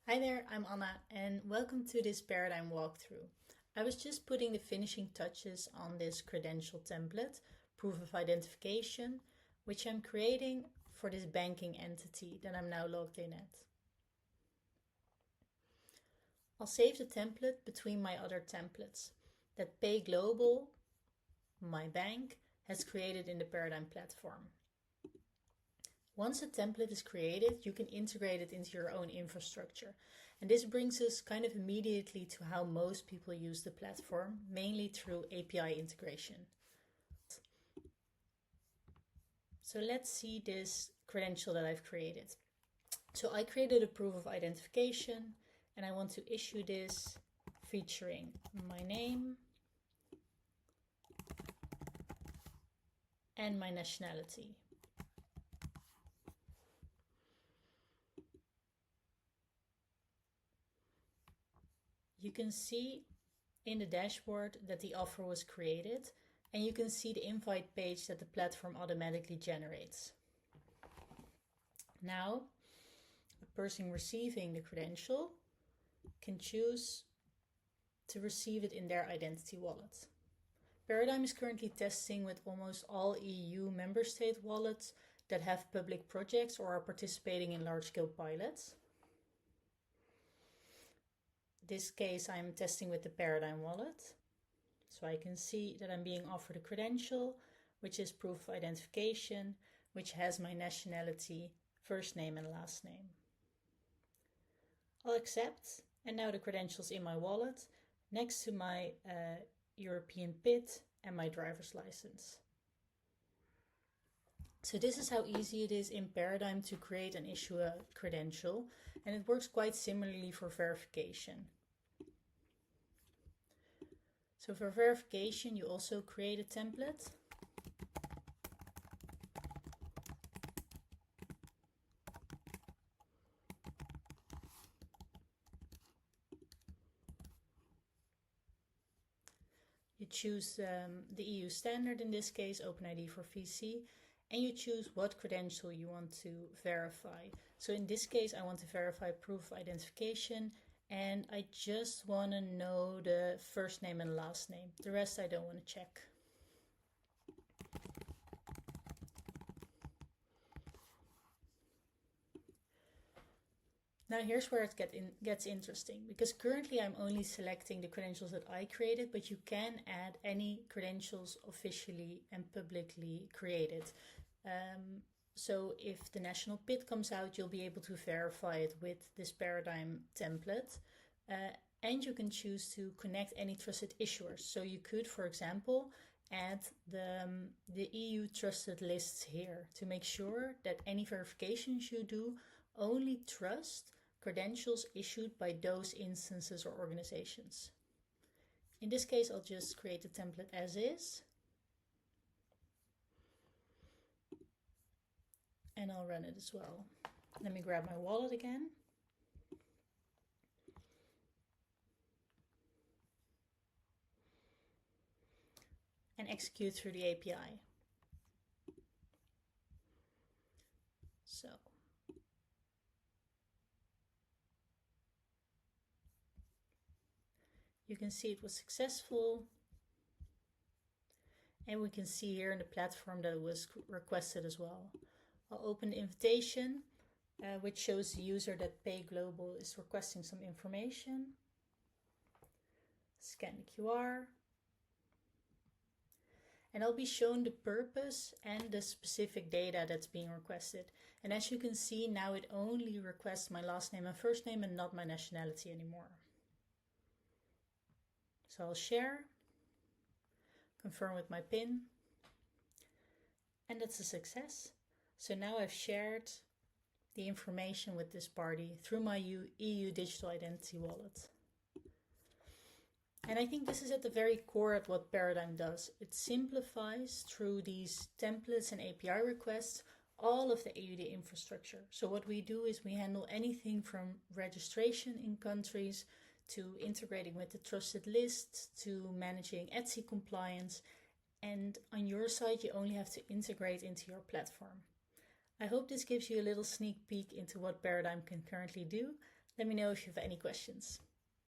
Hi there, I'm Anna and welcome to this Paradym walkthrough. I was just putting the finishing touches on this credential template, proof of identification, which I'm creating for this banking entity that I'm now logged in at. I'll save the template between my other templates that Pay Global, my bank, has created in the Paradym platform. Once a template is created, you can integrate it into your own infrastructure. And this brings us kind of immediately to how most people use the platform, mainly through API integration. So let's see this credential that I've created. So I created a proof of identification and I want to issue this featuring my name and my nationality. You can see in the dashboard that the offer was created, and you can see the invite page that the platform automatically generates. Now, the person receiving the credential can choose to receive it in their identity wallet. Paradym is currently testing with almost all EU member state wallets that have public projects or are participating in large-scale pilots. This case I'm testing with the Paradym wallet. So I can see that I'm being offered a credential, which is proof of identification, which has my nationality, first name and last name. I'll accept, and now the credential's in my wallet, next to my European PIT and my driver's license. So this is how easy it is in Paradym to create and issue a credential, and it works quite similarly for verification. So for verification, you also create a template. You choose the EU standard, in this case OpenID for VC, and you choose what credential you want to verify. So in this case, I want to verify proof of identification, and I just want to know the first name and last name. The rest I don't want to check. Now here's where it gets interesting, because currently I'm only selecting the credentials that I created, but you can add any credentials officially and publicly created. So if the national PIT comes out, you'll be able to verify it with this Paradym template. And you can choose to connect any trusted issuers. So you could, for example, add the EU trusted lists here to make sure that any verifications you do only trust credentials issued by those instances or organizations. In this case, I'll just create the template as is. And I'll run it as well. Let me grab my wallet again. And execute through the API. So. You can see it was successful. And we can see here in the platform that it was requested as well. I'll open the invitation, which shows the user that Pay Global is requesting some information. Scan the QR. And I'll be shown the purpose and the specific data that's being requested. And as you can see, now it only requests my last name and first name and not my nationality anymore. So I'll share, confirm with my PIN, and that's a success. So now I've shared the information with this party through my EU digital identity wallet. And I think this is at the very core of what Paradym does. It simplifies through these templates and API requests all of the EUD infrastructure. So what we do is we handle anything from registration in countries to integrating with the trusted lists to managing Etsy compliance. And on your side, you only have to integrate into your platform. I hope this gives you a little sneak peek into what Paradym can currently do. Let me know if you have any questions.